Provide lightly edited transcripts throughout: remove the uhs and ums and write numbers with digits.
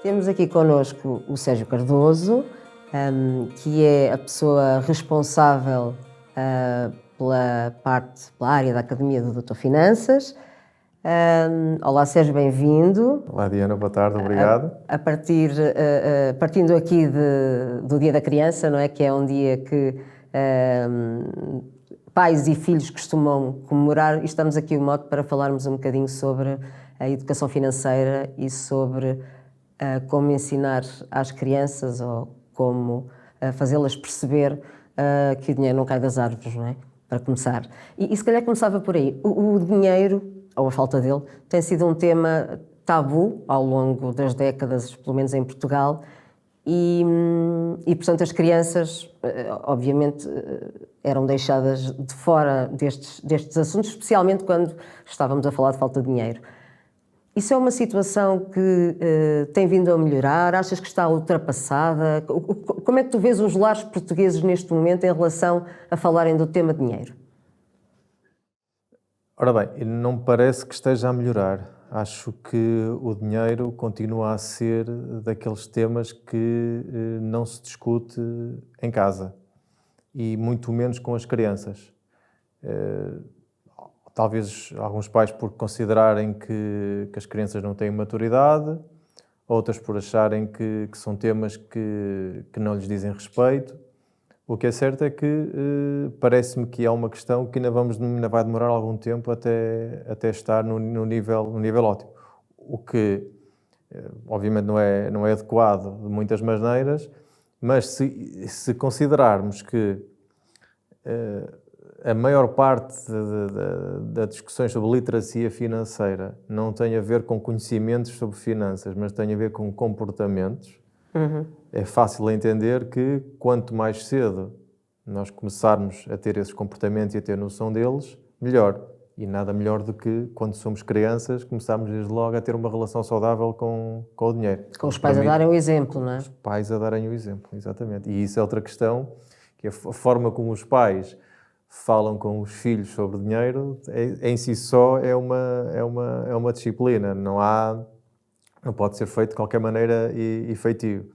Temos aqui connosco o Sérgio Cardoso, que é a pessoa responsável pela área da Academia do Doutor Finanças. Olá Sérgio, bem-vindo. Olá Diana, boa tarde, obrigado. Partindo aqui do Dia da Criança, não é? Que é um dia que pais e filhos costumam comemorar, e estamos aqui o modo para falarmos um bocadinho sobre a educação financeira e sobre como ensinar às crianças ou como fazê-las perceber que o dinheiro não cai das árvores, não é? Para começar. E se calhar começava por aí. O dinheiro, ou a falta dele, tem sido um tema tabu ao longo das décadas, pelo menos em Portugal, e portanto as crianças, obviamente, eram deixadas de fora destes assuntos, especialmente quando estávamos a falar de falta de dinheiro. Isso é uma situação que tem vindo a melhorar? Achas que está ultrapassada? Como é que tu vês os lares portugueses neste momento em relação a falarem do tema dinheiro? Ora bem, não me parece que esteja a melhorar. Acho que o dinheiro continua a ser daqueles temas que não se discute em casa e muito menos com as crianças. Talvez alguns pais por considerarem que as crianças não têm maturidade, outras por acharem que são temas que não lhes dizem respeito. O que é certo é que parece-me que é uma questão que ainda vai demorar algum tempo até estar no nível ótimo. O que, obviamente, não é adequado de muitas maneiras, mas se considerarmos que a maior parte das discussões sobre literacia financeira não tem a ver com conhecimentos sobre finanças, mas tem a ver com comportamentos, é fácil entender que quanto mais cedo nós começarmos a ter esses comportamentos e a ter noção deles, melhor. E nada melhor do que, quando somos crianças, começarmos desde logo a ter uma relação saudável com o dinheiro. Com os pais a darem o exemplo, não é? Os pais a darem o exemplo, exatamente. E isso é outra questão, que a forma como os pais falam com os filhos sobre dinheiro, em si só é uma disciplina. Não pode ser feito de qualquer maneira e efetivo.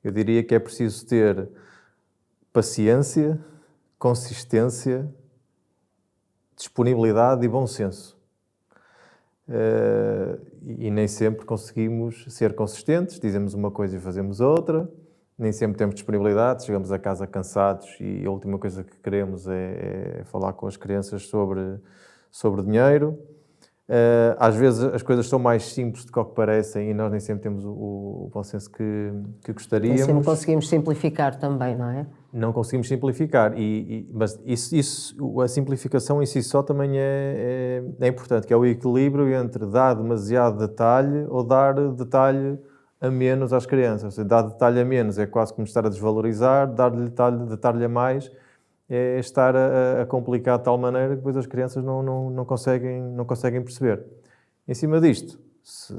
Eu diria que é preciso ter paciência, consistência, disponibilidade e bom senso. E nem sempre conseguimos ser consistentes, dizemos uma coisa e fazemos outra, nem sempre temos disponibilidade, chegamos a casa cansados e a última coisa que queremos é falar com as crianças sobre dinheiro. Às vezes as coisas são mais simples do que parecem e nós nem sempre temos o bom senso que gostaríamos. Nem sempre conseguimos simplificar também, não é? Não conseguimos simplificar, mas a simplificação em si só também é importante, que é o equilíbrio entre dar demasiado detalhe ou dar detalhe a menos às crianças. Ou seja, dar detalhe a menos é quase como estar a desvalorizar, dar-lhe detalhe a mais é estar a complicar de tal maneira que depois as crianças não conseguem perceber. Em cima disto, se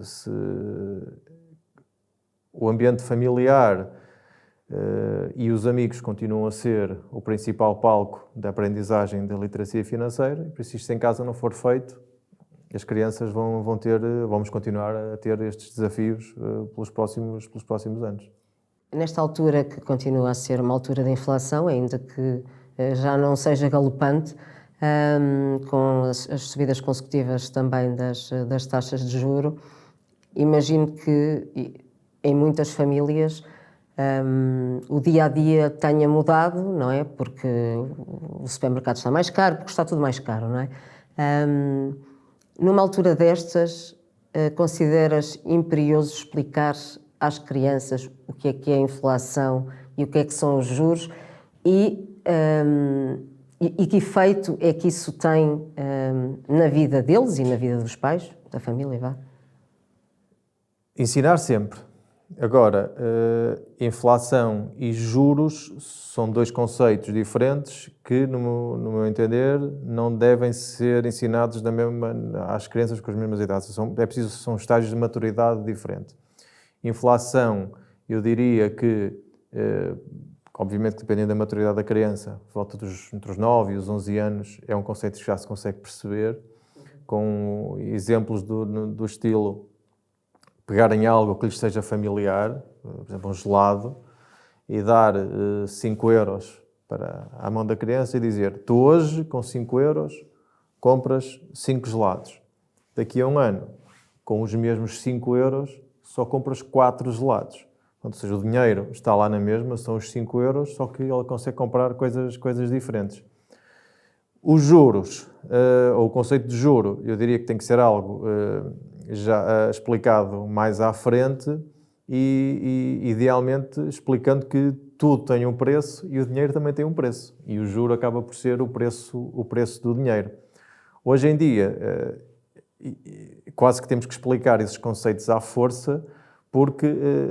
o ambiente familiar e os amigos continuam a ser o principal palco da aprendizagem da literacia financeira, e por isso, se isto em casa não for feito, as crianças vamos continuar a ter estes desafios pelos próximos anos. Nesta altura, que continua a ser uma altura de inflação, ainda que já não seja galopante, com as subidas consecutivas também das taxas de juro, imagino que em muitas famílias o dia-a-dia tenha mudado, não é? Porque o supermercado está mais caro, porque está tudo mais caro, não é? Numa altura destas, consideras imperioso explicar às crianças o que é a inflação e o que são os juros e que efeito é que isso tem na vida deles e na vida dos pais, da família, vá? Ensinar sempre. Agora, inflação e juros são dois conceitos diferentes que, no meu entender, não devem ser ensinados às crianças com as mesmas idades. São estágios de maturidade diferentes. Inflação, eu diria que, obviamente, dependendo da maturidade da criança, volta entre os 9 e os 11 anos, é um conceito que já se consegue perceber, com exemplos do estilo pegar em algo que lhes seja familiar, por exemplo, um gelado, e dar 5 euros à mão da criança e dizer: tu hoje, com 5 euros, compras 5 gelados. Daqui a um ano, com os mesmos 5 euros, só compras 4 gelados. Ou seja, o dinheiro está lá na mesma, são os 5 euros, só que ele consegue comprar coisas diferentes. Os juros, ou o conceito de juro, eu diria que tem que ser algo já explicado mais à frente e idealmente explicando que tudo tem um preço e o dinheiro também tem um preço. E o juro acaba por ser o preço do dinheiro. Hoje em dia, quase que temos que explicar esses conceitos à força, porque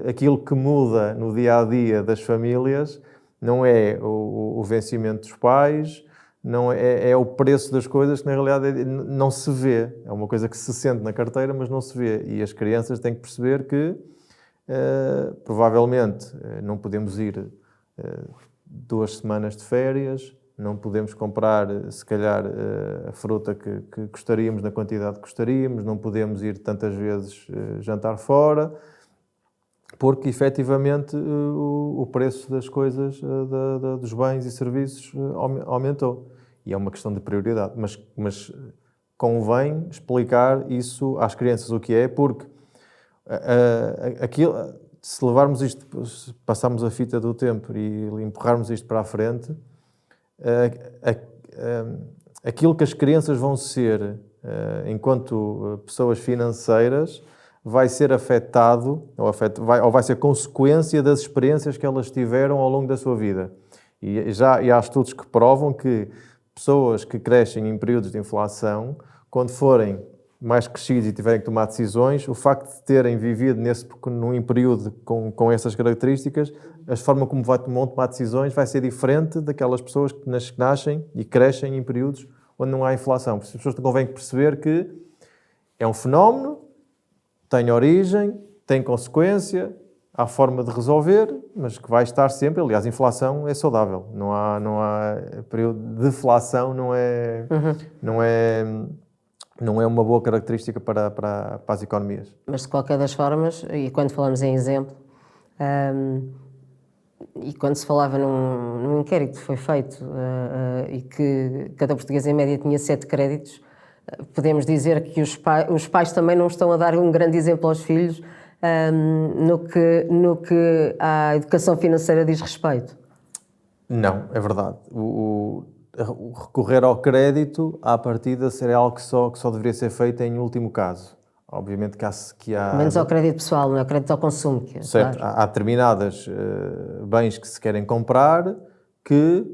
aquilo que muda no dia-a-dia das famílias não é o vencimento dos pais, não é o preço das coisas que na realidade não se vê. É uma coisa que se sente na carteira, mas não se vê. E as crianças têm que perceber que provavelmente não podemos ir 2 semanas de férias, não podemos comprar, se calhar, a fruta que gostaríamos, na quantidade que gostaríamos, não podemos ir tantas vezes jantar fora, porque efetivamente o preço das coisas, dos bens e serviços aumentou. E é uma questão de prioridade. Mas convém explicar isso às crianças o que é, porque aquilo, se levarmos isto, se passarmos a fita do tempo e empurrarmos isto para a frente, aquilo que as crianças vão ser enquanto pessoas financeiras vai ser afetado, ou vai ser consequência das experiências que elas tiveram ao longo da sua vida. E há estudos que provam que pessoas que crescem em períodos de inflação, quando forem mais crescidos e tiverem que tomar decisões, o facto de terem vivido num período com essas características, a forma como vão tomar decisões vai ser diferente daquelas pessoas que nascem e crescem em períodos onde não há inflação. As pessoas convém perceber que é um fenómeno, tem origem, tem consequência, há forma de resolver, mas que vai estar sempre. Aliás, a inflação é saudável. Não há período de deflação, não é uma boa característica para as economias. Mas de qualquer das formas, e quando falamos em exemplo, e quando se falava num inquérito que foi feito e que cada português em média tinha 7 créditos, podemos dizer que os pais também não estão a dar um grande exemplo aos filhos no que à educação financeira diz respeito. Não, é verdade. O recorrer ao crédito, à partida, seria algo que só deveria ser feito em último caso. Obviamente que há... Menos ao crédito pessoal, não é? Ao crédito ao consumo. Certo, claro. Há determinados bens que se querem comprar que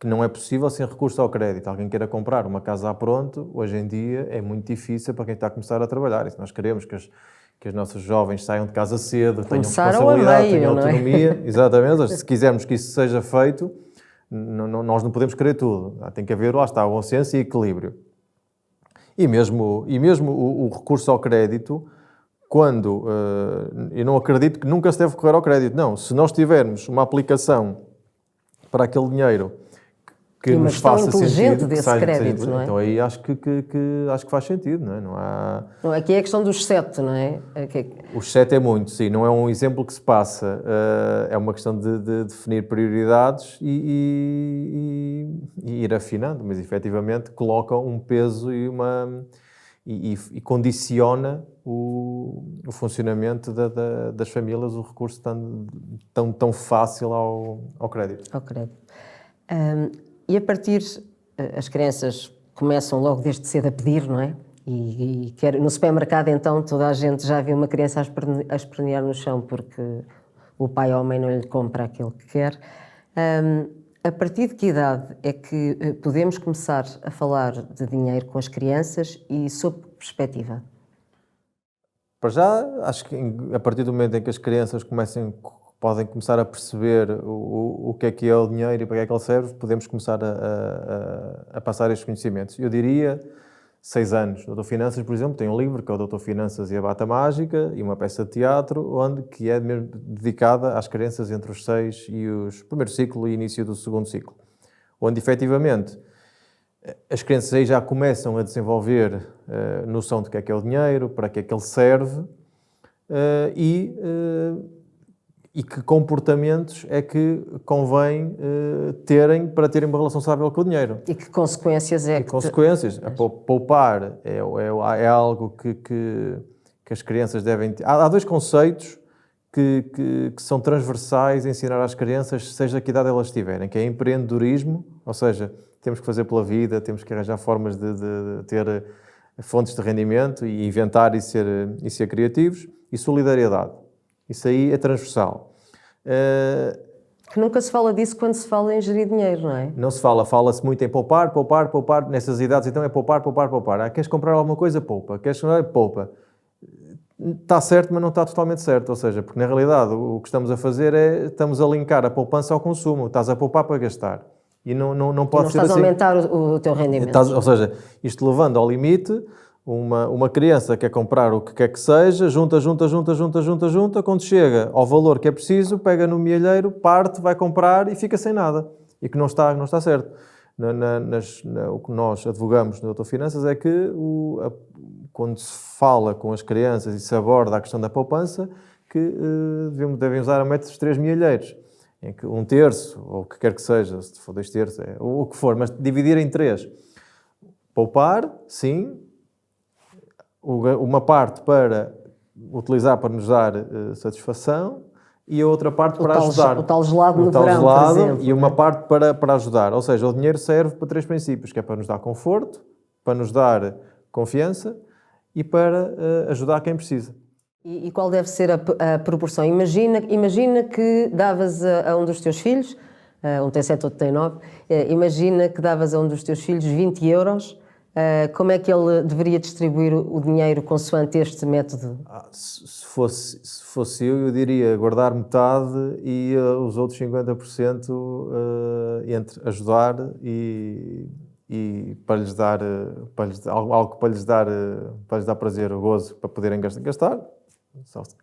não é possível sem recurso ao crédito. Alguém queira comprar uma casa a pronto, hoje em dia é muito difícil para quem está a começar a trabalhar. E se nós queremos que os nossos jovens saiam de casa cedo, tenham responsabilidade, tenham autonomia, exatamente, se quisermos que isso seja feito, nós não podemos querer tudo. Tem que haver, lá está, o bom senso e equilíbrio. E mesmo o recurso ao crédito, quando... eu não acredito que nunca se deve recorrer ao crédito. Não, se nós tivermos uma aplicação para aquele dinheiro que nos faça sentido, desse crédito, não é? Então aí acho que faz sentido, não é? Não, aqui é a questão dos 7, não é? Os 7 é muito, sim, não é um exemplo que se passa, é uma questão de definir prioridades e ir afinando, mas efetivamente coloca um peso e condiciona o funcionamento das famílias, o recurso tão fácil ao crédito. Ao crédito. E a partir, as crianças começam logo desde cedo a pedir, não é? E no supermercado, então, toda a gente já viu uma criança a espernear no chão porque o pai ou a mãe não lhe compra aquilo que quer. A partir de que idade é que podemos começar a falar de dinheiro com as crianças e sob que perspectiva? Para já, acho que a partir do momento em que as crianças podem começar a perceber o que é o dinheiro e para que é que ele serve, podemos começar a passar estes conhecimentos. Eu diria 6 anos. O Doutor Finanças, por exemplo, tem um livro que é o Doutor Finanças e a Bata Mágica e uma peça de teatro que é mesmo dedicada às crianças entre os 6 e o primeiro ciclo e início do segundo ciclo. Onde, efetivamente, as crianças aí já começam a desenvolver noção do que é o dinheiro, para que é que ele serve e que comportamentos é que convém terem para terem uma relação saudável com o dinheiro. E que consequências é que consequências? Poupar é algo que as crianças devem ter. Há dois conceitos que são transversais a ensinar às crianças, seja que idade elas tiverem, que é empreendedorismo, ou seja, temos que fazer pela vida, temos que arranjar formas de ter fontes de rendimento e inventar e ser criativos, e solidariedade. Isso aí é transversal. Que nunca se fala disso quando se fala em gerir dinheiro, não é? Não se fala-se muito em poupar, nessas idades então é poupar. Queres comprar alguma coisa? Poupa. Queres comprar? Poupa. Está certo, mas não está totalmente certo, ou seja, porque na realidade o que estamos a fazer estamos a linkar a poupança ao consumo, estás a poupar para gastar. E não pode ser assim. Estás a aumentar o teu rendimento. Ou seja, isto levando ao limite, uma criança quer comprar o que quer que seja, junta, quando chega ao valor que é preciso, pega no mielheiro, parte, vai comprar e fica sem nada. E que não está certo. O que nós advogamos no Doutor Finanças é que quando se fala com as crianças e se aborda a questão da poupança, que devem usar a método dos 3 mielheiros, em que 1/3, ou o que quer que seja, se for 2/3, ou o que for, mas dividir em 3. Poupar, sim, uma parte para utilizar para nos dar satisfação e a outra parte para ajudar. O tal gelado no verão, por exemplo. E uma parte para ajudar. Ou seja, o dinheiro serve para 3 princípios, que é para nos dar conforto, para nos dar confiança e para ajudar quem precisa. E qual deve ser a proporção? Imagina que davas a um dos teus filhos, um tem 7, outro tem 9, imagina que davas a um dos teus filhos 20 euros, como é que ele deveria distribuir o dinheiro consoante este método? Se fosse eu diria guardar metade e os outros 50% entre ajudar e para lhes dar algo para lhes dar prazer, o gozo, para poderem gastar.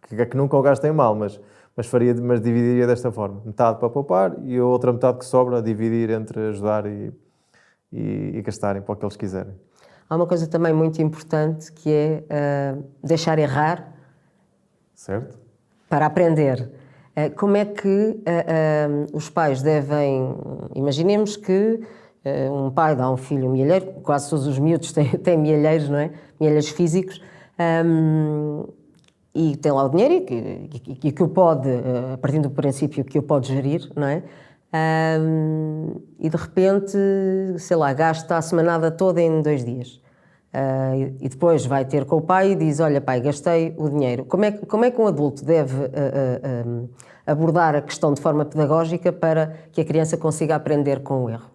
Que nunca o gastem mal, mas dividiria desta forma. Metade para poupar e a outra metade que sobra dividir entre ajudar e gastarem para o que eles quiserem. Há uma coisa também muito importante que é deixar errar. Certo. Para aprender. Como é que os pais devem... Imaginemos que um pai dá a um filho um mielheiro, quase todos os miúdos têm mielheiros, não é? Mielheiros físicos. E tem lá o dinheiro e que o pode, a partir do princípio que o pode gerir, não é? E de repente, sei lá, gasta a semanada toda em 2 dias. E depois vai ter com o pai e diz, olha pai, gastei o dinheiro. Como é que um adulto deve abordar a questão de forma pedagógica para que a criança consiga aprender com o erro?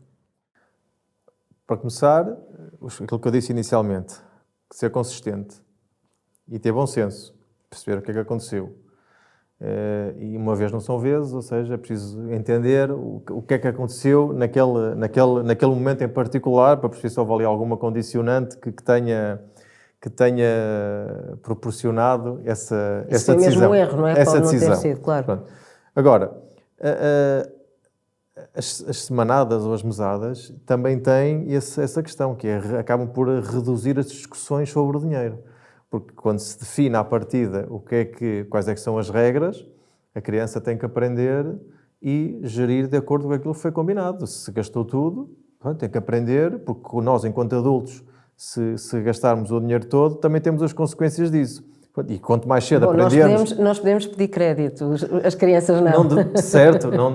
Para começar, aquilo que eu disse inicialmente, ser consistente e ter bom senso. Perceber o que é que aconteceu. E uma vez não são vezes, ou seja, é preciso entender o que é que aconteceu naquele momento em particular, para perceber se houve ali alguma condicionante que tenha proporcionado essa decisão. Isso foi mesmo um erro, não é? Essa Pode decisão. não ter sido, claro. Pronto. Agora, as semanadas ou as mesadas também têm essa questão, que acabam por reduzir as discussões sobre o dinheiro. Porque quando se define à partida quais é que são as regras, a criança tem que aprender e gerir de acordo com aquilo que foi combinado. Se gastou tudo, tem que aprender, porque nós, enquanto adultos, se gastarmos o dinheiro todo, também temos as consequências disso. E quanto mais cedo aprendemos... Nós podemos pedir crédito, as crianças não. Certo, não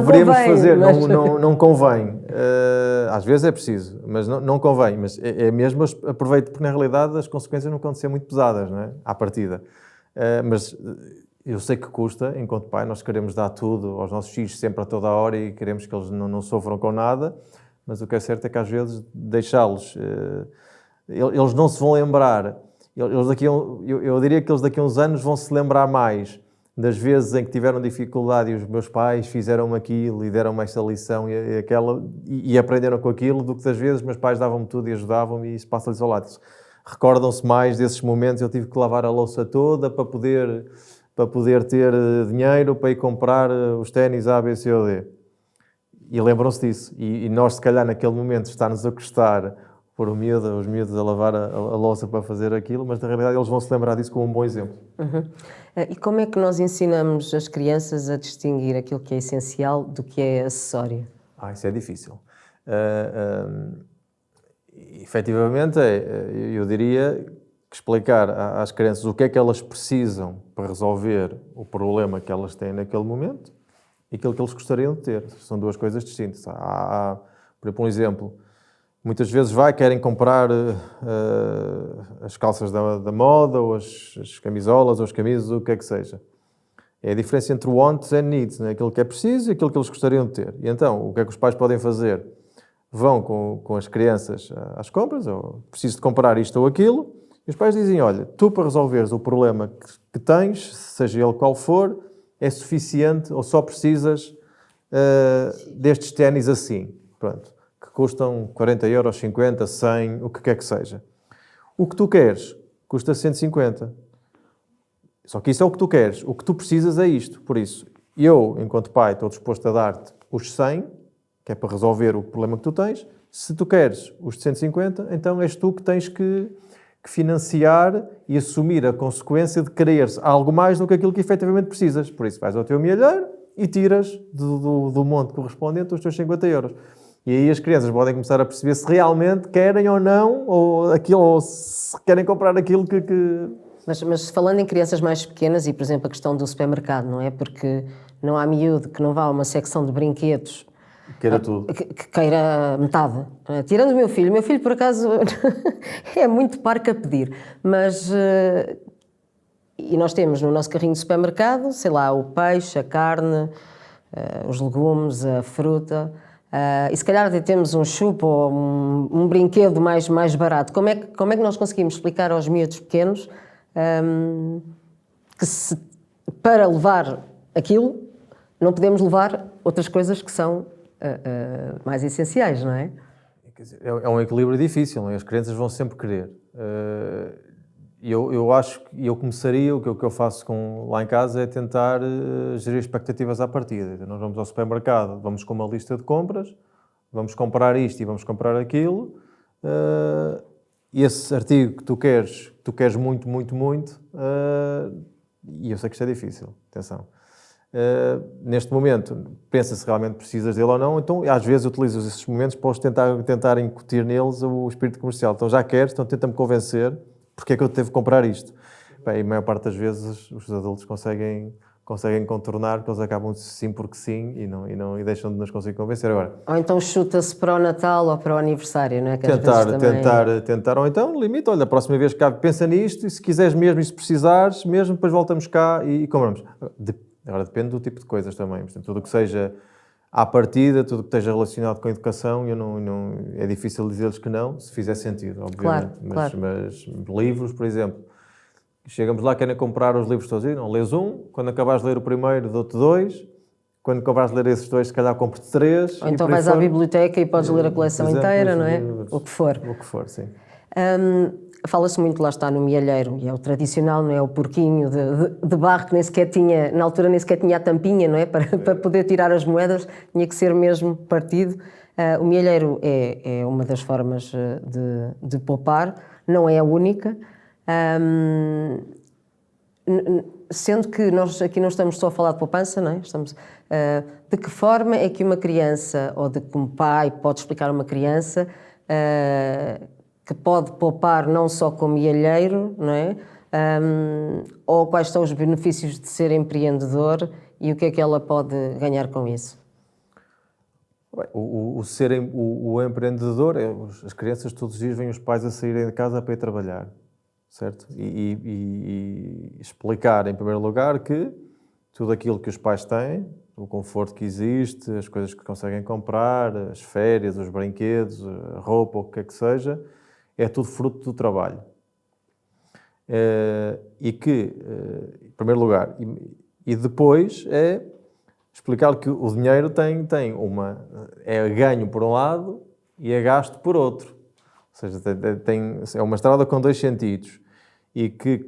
deveríamos convém, fazer, mas... não convém. Às vezes é preciso, mas não convém. Mas é mesmo, aproveito, porque na realidade as consequências não vão ser muito pesadas, não é? À partida. Mas eu sei que custa, enquanto pai, nós queremos dar tudo aos nossos filhos sempre a toda a hora e queremos que eles não sofram com nada, mas o que é certo é que às vezes deixá-los... Eles não se vão lembrar... Eu diria que eles daqui a uns anos vão se lembrar mais das vezes em que tiveram dificuldade e os meus pais fizeram-me aquilo e deram-me esta lição e aprenderam com aquilo, do que das vezes meus pais davam-me tudo e ajudavam-me e isso passa-lhes ao lado. Recordam-se mais desses momentos, eu tive que lavar a louça toda para poder ter dinheiro para ir comprar os ténis A, B, C ou D. e lembram-se disso. E nós, se calhar, naquele momento, está-nos a custar pôr os miúdos a lavar a louça para fazer aquilo, mas na realidade eles vão se lembrar disso como um bom exemplo. E como é que nós ensinamos as crianças a distinguir aquilo que é essencial do que é acessório? Isso é difícil. Efetivamente, eu diria que explicar às crianças o que é que elas precisam para resolver o problema que elas têm naquele momento e aquilo que eles gostariam de ter. São duas coisas distintas. Por exemplo, um exemplo. Muitas vezes querem comprar as calças da moda, ou as camisolas, ou as camisas, ou o que é que seja. É a diferença entre wants and needs, né? Aquilo que é preciso e aquilo que eles gostariam de ter. E então, o que é que os pais podem fazer? Vão com as crianças às compras, ou preciso de comprar isto ou aquilo, e os pais dizem, olha, tu para resolveres o problema que tens, seja ele qual for, é suficiente ou só precisas destes ténis assim. Pronto. Que custam 40 euros, 50, 100, o que quer que seja. O que tu queres custa 150. Só que isso é o que tu queres. O que tu precisas é isto. Por isso, eu, enquanto pai, estou disposto a dar-te os 100, que é para resolver o problema que tu tens. Se tu queres os de 150, então és tu que tens que financiar e assumir a consequência de quereres algo mais do que aquilo que efetivamente precisas. Por isso, vais ao teu mielheiro e tiras do monte correspondente os teus 50 euros. E aí as crianças podem começar a perceber se realmente querem ou não, ou se querem comprar aquilo que... Mas falando em crianças mais pequenas, e por exemplo a questão do supermercado, não é? Porque não há miúdo que não vá a uma secção de brinquedos queira tudo. Que queira metade. Tirando o meu filho por acaso é muito parco a pedir, mas... E nós temos no nosso carrinho de supermercado, sei lá, o peixe, a carne, os legumes, a fruta... e se calhar até temos um chupo ou um brinquedo mais barato. Como é que nós conseguimos explicar aos miúdos pequenos que para levar aquilo não podemos levar outras coisas que são mais essenciais, não é? É um equilíbrio difícil, não é? As crianças vão sempre querer. Eu acho que eu começaria, o que eu faço lá em casa é tentar gerir expectativas à partida. Nós vamos ao supermercado, vamos com uma lista de compras, vamos comprar isto e vamos comprar aquilo. Esse artigo que tu queres muito, muito, muito, e eu sei que isto é difícil, atenção. Neste momento, pensa se realmente precisas dele ou não, então às vezes utilizo esses momentos para tentar incutir neles o espírito comercial. Então já queres, então tenta-me convencer porque é que eu devo comprar isto. Bem, a maior parte das vezes os adultos conseguem contornar, porque eles acabam sim porque sim e deixam de nos conseguir convencer. Agora, ou então chuta-se para o Natal ou para o aniversário, não é? Que tentar, ou então limita, olha, a próxima vez que cá, pensa nisto e se quiseres mesmo e se precisares, mesmo depois voltamos cá e compramos. Agora depende do tipo de coisas também, portanto, tudo o que seja à partida, tudo o que esteja relacionado com a educação, é difícil dizer-lhes que não, se fizer sentido, obviamente. Claro. Mas livros, por exemplo, chegamos lá, querem comprar os livros todos, não, lês um, quando acabares de ler o primeiro, dou-te 2, quando acabares de ler esses 2, se calhar compro-te 3. Ou então vais à biblioteca e podes ler a coleção inteira, não é? O que for. O que for, sim. Fala-se muito, lá está, no mielheiro, e é o tradicional, não é? O porquinho de barro que nem sequer tinha, na altura nem sequer tinha a tampinha, não é? Para poder tirar as moedas, tinha que ser mesmo partido. O mielheiro é uma das formas de poupar, não é a única. Sendo que nós aqui não estamos só a falar de poupança, não é? De que forma é que uma criança, ou de que um pai pode explicar a uma criança que pode poupar não só como mielheiro, não é? Ou quais são os benefícios de ser empreendedor e o que é que ela pode ganhar com isso? O empreendedor, as crianças todos os dias veem os pais a saírem de casa para ir trabalhar, certo? E explicar, em primeiro lugar, que tudo aquilo que os pais têm, o conforto que existe, as coisas que conseguem comprar, as férias, os brinquedos, a roupa, o que quer que seja, é tudo fruto do trabalho. E que, em primeiro lugar, e depois é explicar que o dinheiro é ganho por um lado e é gasto por outro. Ou seja, é uma estrada com 2 sentidos. E que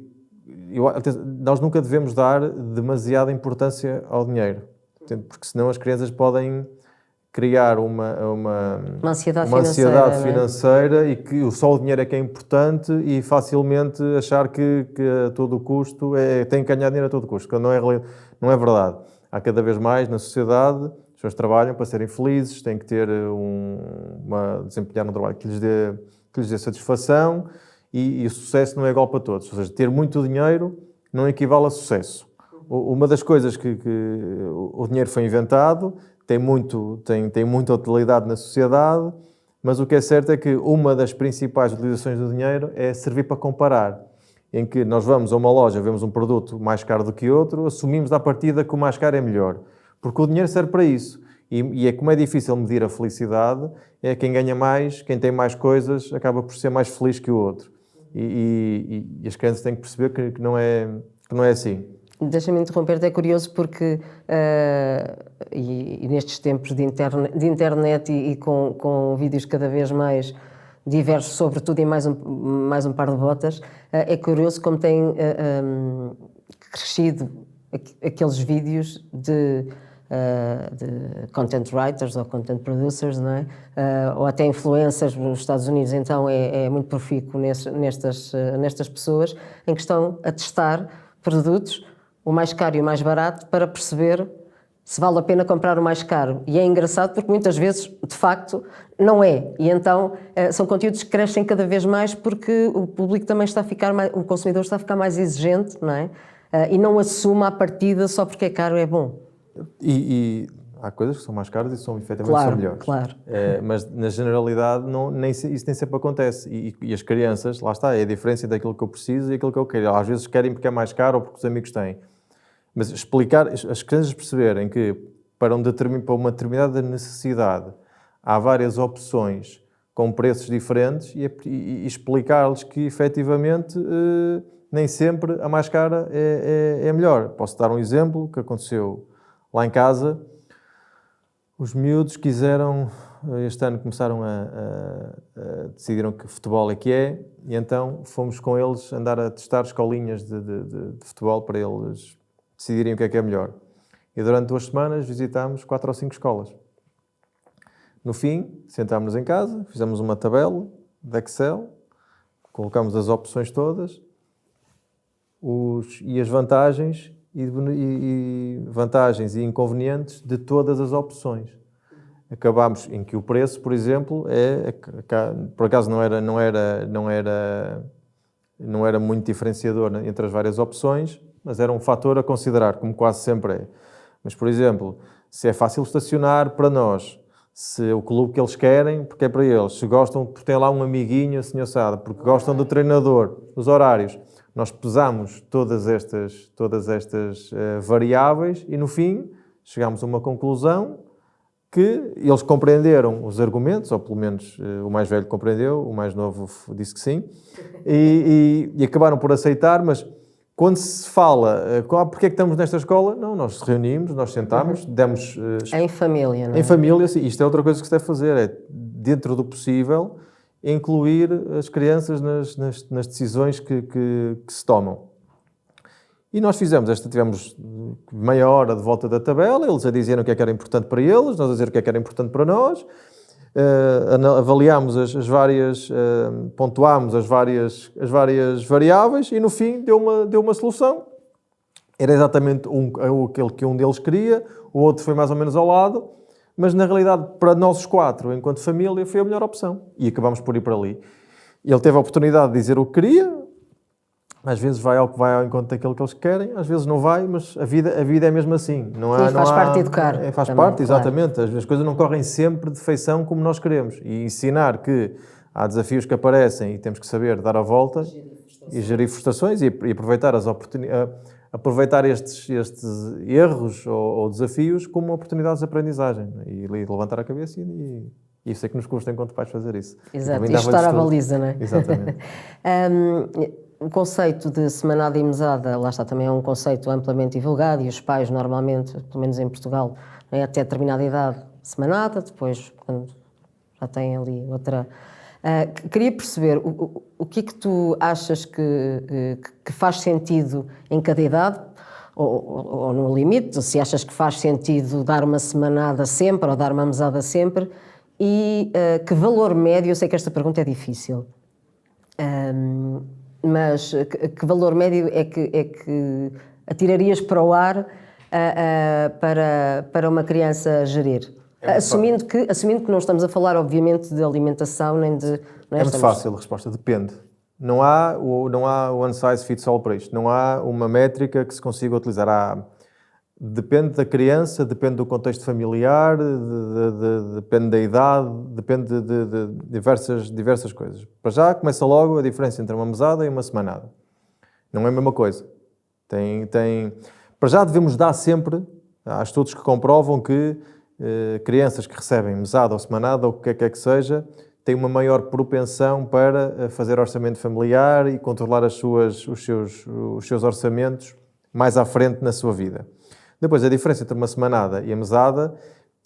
nós nunca devemos dar demasiada importância ao dinheiro. Porque senão as crianças podem criar uma ansiedade financeira e que só o dinheiro é que é importante e facilmente achar que a todo custo tem que ganhar dinheiro a todo custo, que não é verdade. Há cada vez mais na sociedade, as pessoas trabalham para serem felizes, têm que ter desempenhar um trabalho que lhes dê satisfação e o sucesso não é igual para todos. Ou seja, ter muito dinheiro não equivale a sucesso. Uma das coisas que o dinheiro foi inventado tem muita utilidade na sociedade, mas o que é certo é que uma das principais utilizações do dinheiro é servir para comparar, em que nós vamos a uma loja, vemos um produto mais caro do que outro, assumimos à partida que o mais caro é melhor, porque o dinheiro serve para isso. E como é difícil medir a felicidade, é quem ganha mais, quem tem mais coisas, acaba por ser mais feliz que o outro. E as crianças têm que perceber que não é assim. Deixa-me interromper, é curioso porque e nestes tempos de internet e com vídeos cada vez mais diversos sobre tudo e mais um par de botas, é curioso como têm crescido aqueles vídeos de content writers ou content producers, não é? Ou até influencers nos Estados Unidos, então é muito profícuo nestas pessoas em que estão a testar produtos, o mais caro e o mais barato, para perceber se vale a pena comprar o mais caro. E é engraçado porque muitas vezes, de facto, não é. E então são conteúdos que crescem cada vez mais porque o público também está a ficar o consumidor está a ficar mais exigente, não é? E não assume à partida só porque é caro é bom. E há coisas que são mais caras e são efetivamente são melhores. Claro. Mas na generalidade isso nem sempre acontece. E as crianças, lá está, é a diferença daquilo que eu preciso e aquilo que eu quero. Às vezes querem porque é mais caro ou porque os amigos têm. Mas explicar, as crianças perceberem que para uma determinada necessidade há várias opções com preços diferentes e explicar-lhes que efetivamente nem sempre a mais cara é melhor. Posso dar um exemplo que aconteceu lá em casa. Os miúdos este ano começaram decidiram que futebol é que é, e então fomos com eles andar a testar escolinhas de futebol para eles decidirem o que é melhor. E durante 2 semanas visitámos 4 ou 5 escolas. No fim, sentámos-nos em casa, fizemos uma tabela de Excel, colocámos as opções todas e as vantagens e inconvenientes de todas as opções. Acabámos em que o preço, por exemplo, por acaso não era muito diferenciador entre as várias opções, mas era um fator a considerar, como quase sempre é. Mas, por exemplo, se é fácil estacionar para nós, se o clube que eles querem, porque é para eles, se gostam, porque tem lá um amiguinho assim assado, porque gostam do treinador, os horários. Nós pesamos todas estas variáveis e, no fim, chegámos a uma conclusão que eles compreenderam os argumentos, ou pelo menos o mais velho compreendeu, o mais novo disse que sim, e acabaram por aceitar, mas quando se fala, porque é que estamos nesta escola? Não, nós reunimos, nós sentámos, demos... Em família, não é? Em família, sim. Isto é outra coisa que se deve fazer, é, dentro do possível, incluir as crianças nas decisões que se tomam. E nós tivemos meia hora de volta da tabela, eles a dizerem o que é que era importante para eles, nós a dizer o que é que era importante para nós, avaliámos pontuámos as várias variáveis e no fim deu uma solução. Era exatamente aquele que um deles queria, o outro foi mais ou menos ao lado, mas na realidade para nós os 4, enquanto família, foi a melhor opção e acabámos por ir para ali. Ele teve a oportunidade de dizer o que queria, às vezes vai ao encontro daquilo que eles querem, às vezes não vai, mas a vida é mesmo assim. Faz parte de educar. Faz também, parte, exatamente. Claro. As coisas não correm sempre de feição como nós queremos. E ensinar que há desafios que aparecem e temos que saber dar a volta e gerir frustrações e aproveitar as oportunidades, aproveitar estes erros ou desafios como oportunidades de aprendizagem e levantar a cabeça e isso é que nos custa enquanto pais fazer isso. Exato, e estar à baliza, não é? Exatamente. O conceito de semanada e mesada, lá está, também é um conceito amplamente divulgado e os pais normalmente, pelo menos em Portugal, até determinada idade, semanada, depois quando já têm ali outra... queria perceber o que é que tu achas que faz sentido em cada idade, ou no limite, se achas que faz sentido dar uma semanada sempre ou dar uma mesada sempre, e que valor médio, eu sei que esta pergunta é difícil, mas que valor médio é que atirarias para o ar para uma criança gerir? Assumindo que não estamos a falar, obviamente, de alimentação nem de... É muito fácil a resposta, depende. Não há one size fits all para isto. Não há uma métrica que se consiga utilizar. Depende da criança, depende do contexto familiar, depende da idade, depende de diversas coisas. Para já, começa logo a diferença entre uma mesada e uma semanada. Não é a mesma coisa. Para já devemos dar sempre, há estudos que comprovam que crianças que recebem mesada ou semanada, ou o que quer que seja, têm uma maior propensão para fazer orçamento familiar e controlar os seus orçamentos mais à frente na sua vida. Depois, a diferença entre uma semanada e a mesada,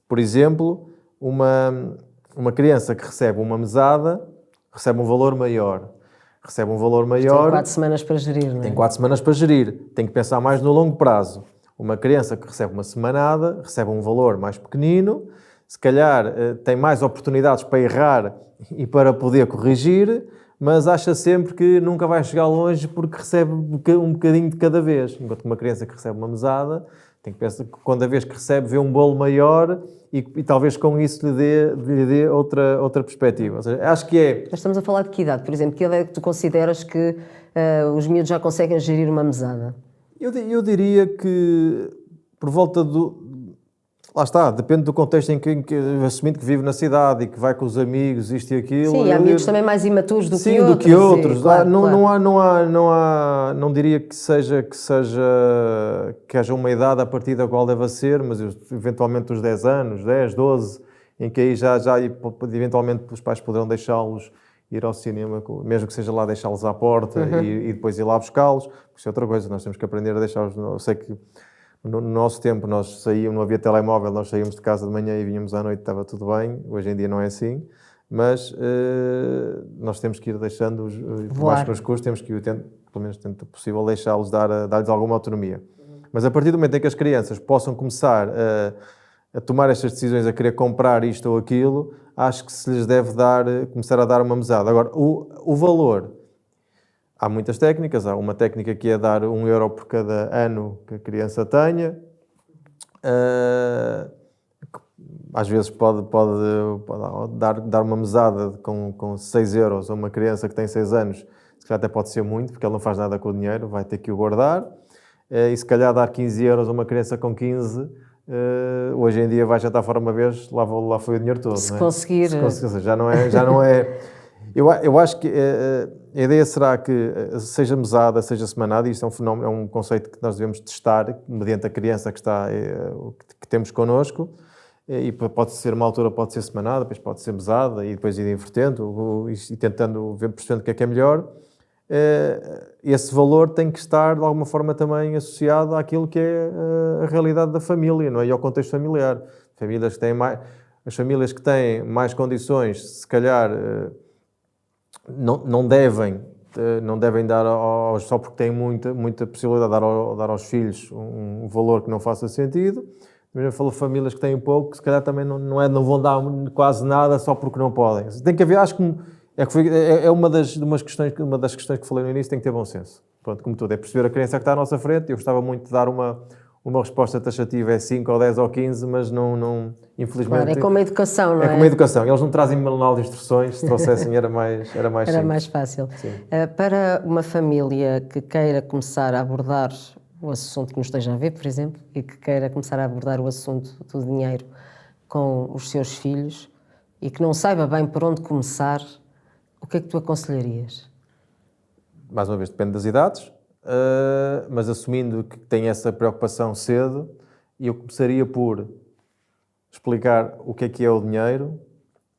por exemplo, uma criança que recebe uma mesada recebe um valor maior. Tem 4 semanas para gerir, não é? Tem 4 semanas para gerir. Tem que pensar mais no longo prazo. Uma criança que recebe uma semanada recebe um valor mais pequenino, se calhar tem mais oportunidades para errar e para poder corrigir, mas acha sempre que nunca vai chegar longe porque recebe um bocadinho de cada vez. Enquanto que uma criança que recebe uma mesada tem que pensar que cada vez que recebe vê um bolo maior e talvez com isso lhe dê outra perspectiva. Ou seja, acho que é... Mas estamos a falar de que idade? Por exemplo, que idade é que tu consideras que os miúdos já conseguem gerir uma mesada? Eu diria que por volta do... Lá está, depende do contexto em que assumindo que vive na cidade e que vai com os amigos, isto e aquilo... Sim, há miúdos também mais imaturos do que outros. Sim, do que outros. E, claro, Não diria que haja uma idade a partir da qual deve ser, mas eventualmente os 10 anos, 10, 12, em que aí já eventualmente os pais poderão deixá-los ir ao cinema, mesmo que seja lá deixá-los à porta e depois ir lá buscá-los. Isso é outra coisa, nós temos que aprender a deixá-los... Eu sei que no nosso tempo nós saíamos, não havia telemóvel, nós saíamos de casa de manhã e vinhamos à noite, estava tudo bem. Hoje em dia não é assim, mas nós temos que ir deixando-os, por mais que nos custe, temos que ir, pelo menos tento possível, deixá-los, dar-lhes alguma autonomia. Mas a partir do momento em que as crianças possam começar a tomar estas decisões, a querer comprar isto ou aquilo, acho que se lhes deve começar a dar uma mesada. Agora, o valor... Há muitas técnicas, há uma técnica que é dar 1 euro por cada ano que a criança tenha. Às vezes pode dar uma mesada com 6 euros a uma criança que tem 6 anos, se calhar até pode ser muito, porque ela não faz nada com o dinheiro, vai ter que o guardar. E se calhar dar 15 euros a uma criança com 15, hoje em dia vai jantar fora uma vez, lá foi o dinheiro todo. Se conseguir. Já não é... Eu acho que a ideia será que seja mesada, seja semanada, e isto é um fenómeno, é um conceito que nós devemos testar mediante a criança que temos connosco, e pode ser uma altura, pode ser semanada, depois pode ser mesada, e depois ir invertendo e tentando percebendo o que é melhor. Esse valor tem que estar de alguma forma também associado àquilo que é a realidade da família, não é? E ao contexto familiar. As famílias que têm mais condições, se calhar... Não devem dar só porque têm muita possibilidade de dar aos filhos um valor que não faça sentido. Mesmo falo famílias que têm pouco, se calhar também não vão dar quase nada só porque não podem. Tem que haver, acho que uma das questões que falei no início, tem que ter bom senso. Pronto, como tudo, é perceber a criança que está à nossa frente. Eu gostava muito de dar uma resposta taxativa, é 5 ou 10 ou 15, mas não infelizmente... Claro, é como a educação, não é? É como a educação. Eles não trazem manual de instruções, se trouxessem era mais simples. Era mais fácil. Para uma família que queira começar a abordar o assunto, que nos esteja a ver, por exemplo, e que queira começar a abordar o assunto do dinheiro com os seus filhos e que não saiba bem por onde começar, o que é que tu aconselharias? Mais uma vez, depende das idades. Mas assumindo que tem essa preocupação cedo, eu começaria por explicar o que é o dinheiro,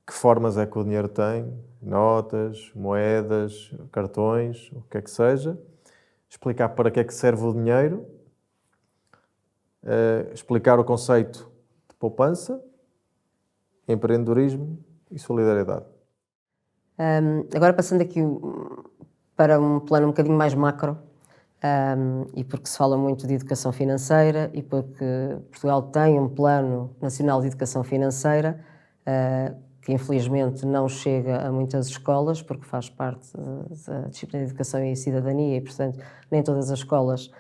que formas é que o dinheiro tem, notas, moedas, cartões, o que é que seja, explicar para que é que serve o dinheiro, explicar o conceito de poupança, empreendedorismo e solidariedade. Agora passando aqui para um plano um bocadinho mais macro, e porque se fala muito de educação financeira e porque Portugal tem um plano nacional de educação financeira que infelizmente não chega a muitas escolas porque faz parte da disciplina de educação e cidadania e, portanto, nem todas as escolas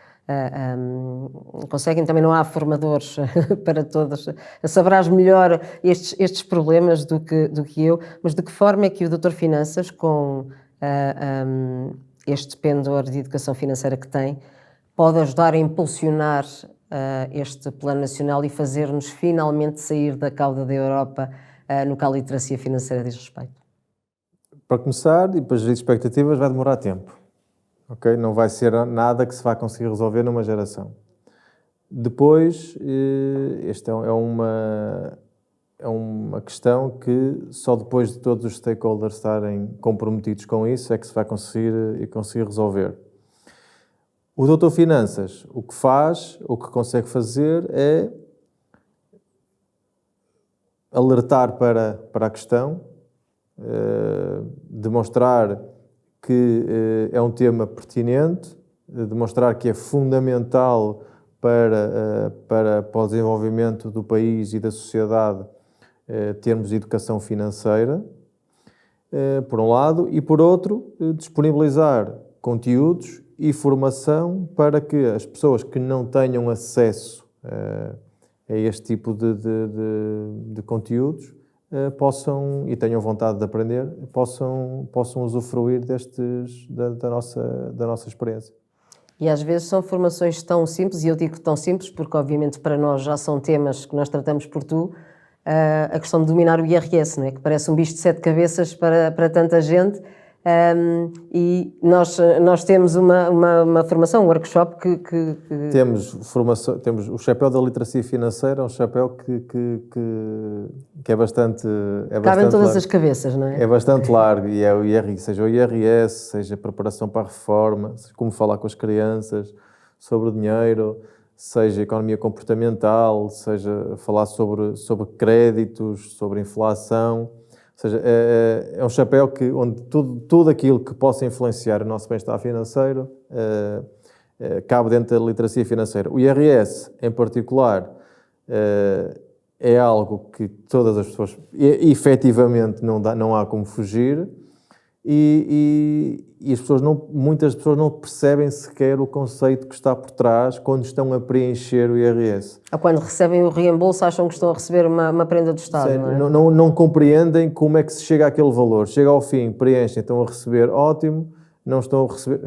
conseguem. Também não há formadores para todas. Saberás melhor estes problemas do que eu, mas de que forma é que o Doutor Finanças, com este pendor de educação financeira que tem, pode ajudar a impulsionar este plano nacional e fazer-nos finalmente sair da cauda da Europa no que a literacia financeira diz respeito? Para começar, e para gerir expectativas, vai demorar tempo. Okay? Não vai ser nada que se vá conseguir resolver numa geração. Depois, esta é uma questão que só depois de todos os stakeholders estarem comprometidos com isso é que se vai conseguir resolver. O Doutor Finanças, o que consegue fazer é alertar para a questão, demonstrar que é um tema pertinente, demonstrar que é fundamental para o desenvolvimento do país e da sociedade termos educação financeira, por um lado, e por outro, disponibilizar conteúdos e formação para que as pessoas que não tenham acesso a este tipo de conteúdos possam, e tenham vontade de aprender, possam usufruir da nossa experiência. E às vezes são formações tão simples, e eu digo tão simples porque obviamente para nós já são temas que nós tratamos por tu, a questão de dominar o IRS, não é? Que parece um bicho de 7 cabeças para tanta gente, e nós temos uma formação, um workshop que... Temos o chapéu da literacia financeira, um chapéu que é bastante... Cabe em todas as cabeças, não é? É bastante largo, e é o IRS, seja o IRS, seja a preparação para a reforma, como falar com as crianças sobre o dinheiro, seja economia comportamental, seja falar sobre créditos, sobre inflação. Ou seja, é um chapéu onde tudo aquilo que possa influenciar o nosso bem-estar financeiro cabe dentro da literacia financeira. O IRS, em particular, é algo que todas as pessoas, efetivamente, não há como fugir, e muitas pessoas não percebem sequer o conceito que está por trás quando estão a preencher o IRS. Quando recebem o reembolso, acham que estão a receber uma prenda do Estado, Sim, não é? Não compreendem como é que se chega àquele valor. Chega ao fim, preenchem, estão a receber, ótimo, não estão a receber,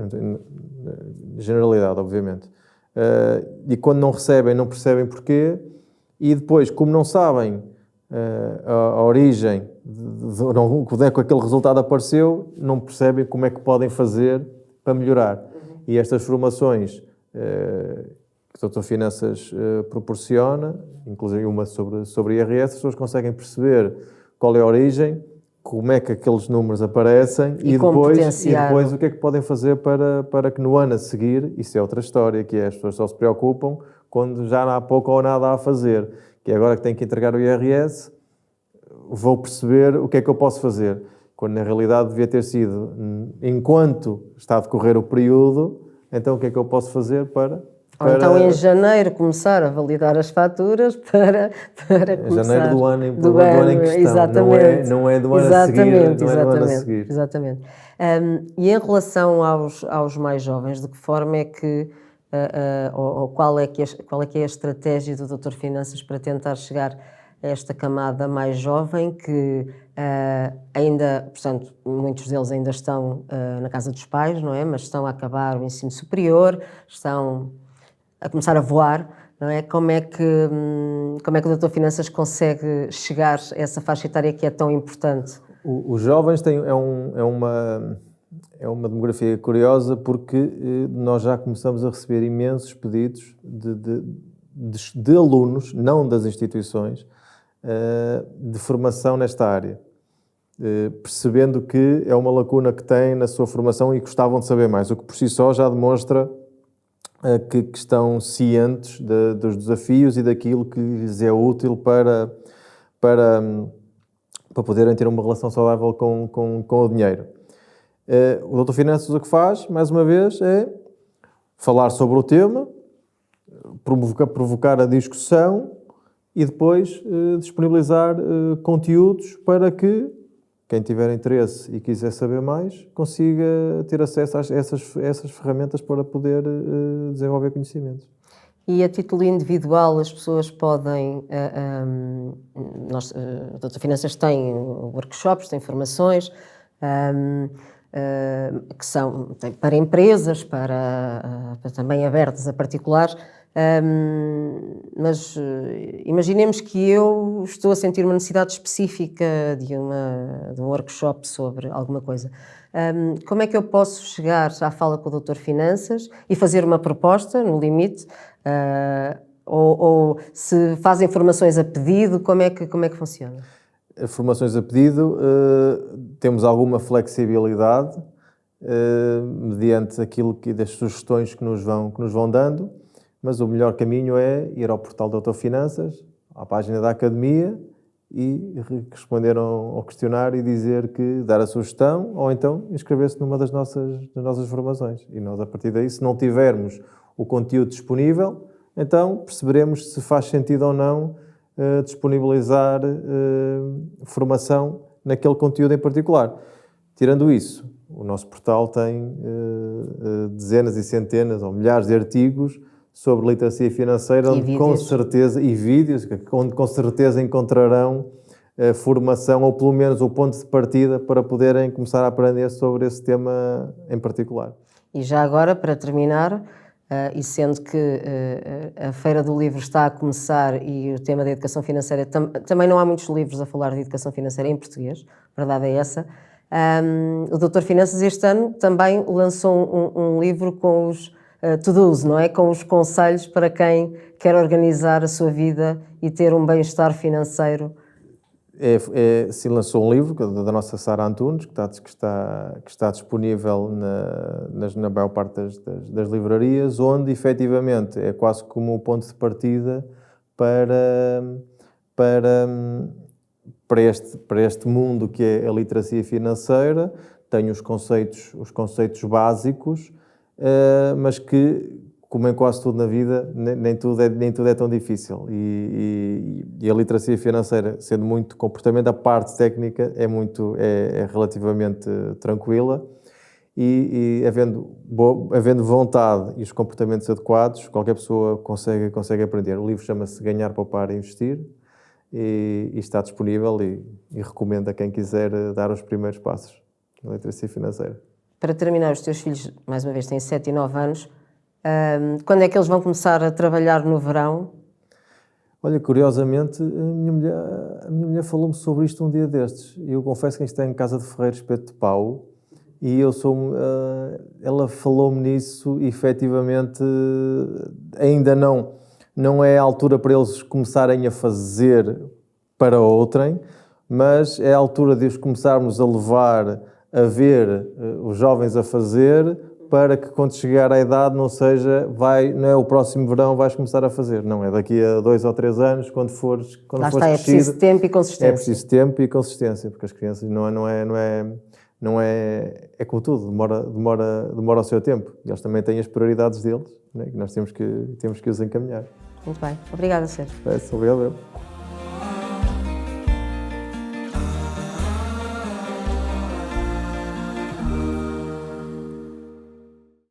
generalidade, obviamente. E quando não recebem, não percebem porquê, e depois, como não sabem a origem de onde é que aquele resultado apareceu, não percebem como é que podem fazer para melhorar. E estas formações que o Doutor Finanças proporciona, inclusive uma sobre IRS, as pessoas conseguem perceber qual é a origem, como é que aqueles números aparecem e depois o que é que podem fazer para que no ano a seguir, isso é outra história, que é as pessoas só se preocupam quando já não há pouco ou nada a fazer, que é agora que tenho que entregar o IRS, vou perceber o que é que eu posso fazer, quando na realidade devia ter sido, enquanto está a decorrer o período, então o que é que eu posso fazer para... Ou então em janeiro começar a validar as faturas para começar... Janeiro do ano em questão, exatamente. Não é do ano a seguir. Exatamente. E em relação aos mais jovens, de que forma é que, ou qual é que é a estratégia do Doutor Finanças para tentar chegar a esta camada mais jovem que ainda, portanto, muitos deles ainda estão na casa dos pais, não é? Mas estão a acabar o ensino superior, estão a começar a voar, não é? Como é que o Doutor Finanças consegue chegar a essa faixa etária que é tão importante? Os jovens têm, é uma demografia curiosa porque nós já começamos a receber imensos pedidos de alunos, não das instituições, de formação nesta área, percebendo que é uma lacuna que têm na sua formação e gostavam de saber mais, o que por si só já demonstra que estão cientes dos desafios e daquilo que lhes é útil para poderem ter uma relação saudável com o dinheiro. O Doutor Finanças o que faz, mais uma vez, é falar sobre o tema, provocar a discussão e depois disponibilizar conteúdos para que quem tiver interesse e quiser saber mais consiga ter acesso a essas ferramentas para poder desenvolver conhecimentos. E a título individual as pessoas podem, a Doutor Finanças tem workshops, tem formações que são para empresas, para também abertas a particulares, mas imaginemos que eu estou a sentir uma necessidade específica de um workshop sobre alguma coisa. Como é que eu posso chegar à fala com o Doutor Finanças e fazer uma proposta, no limite, ou se fazem formações a pedido, como é que funciona? Formações a pedido, temos alguma flexibilidade mediante aquilo das sugestões que nos vão dando, mas o melhor caminho é ir ao portal do Doutor Finanças, à página da Academia e responder ao questionário e dar a sugestão ou então inscrever-se numa das nossas formações. E nós, a partir daí, se não tivermos o conteúdo disponível, então perceberemos se faz sentido ou não disponibilizar formação naquele conteúdo em particular. Tirando isso, o nosso portal tem dezenas e centenas ou milhares de artigos sobre literacia financeira, com certeza, e vídeos, onde com certeza encontrarão formação ou pelo menos o ponto de partida para poderem começar a aprender sobre esse tema em particular. E já agora, para terminar, e sendo que a Feira do Livro está a começar e o tema da educação financeira, também não há muitos livros a falar de educação financeira em português, a verdade é essa. O Doutor Finanças este ano também lançou um livro com os to-dos, não é? Com os conselhos para quem quer organizar a sua vida e ter um bem-estar financeiro. Se lançou um livro da nossa Sara Antunes, que está disponível na maior parte das livrarias, onde efetivamente é quase como o ponto de partida para este mundo que é a literacia financeira. Tem os conceitos básicos, mas que, como em quase tudo na vida, nem tudo é tão difícil. E a literacia financeira, sendo muito comportamento, a parte técnica é relativamente tranquila. E havendo vontade e os comportamentos adequados, qualquer pessoa consegue aprender. O livro chama-se Ganhar, Poupar e Investir e está disponível e recomendo a quem quiser dar os primeiros passos na literacia financeira. Para terminar, os teus filhos, mais uma vez, têm 7 e 9 anos. Quando é que eles vão começar a trabalhar no verão? Olha, curiosamente, a minha mulher falou-me sobre isto um dia destes. Eu confesso que isto é em Casa de Ferreiro, Espeto de Pau, e ela falou-me nisso e, efetivamente, ainda não é a altura para eles começarem a fazer para outrem, mas é a altura de os começarmos a levar a ver os jovens a fazer, para que quando chegar à idade não é o próximo verão vais começar a fazer, não, é daqui a 2 ou 3 anos, quando fores crescido. É preciso tempo e consistência. É preciso tempo e consistência, porque as crianças é como tudo, demora o seu tempo. E eles também têm as prioridades deles, né, que nós temos que os encaminhar. Muito bem, obrigada, Sérgio. Obrigado.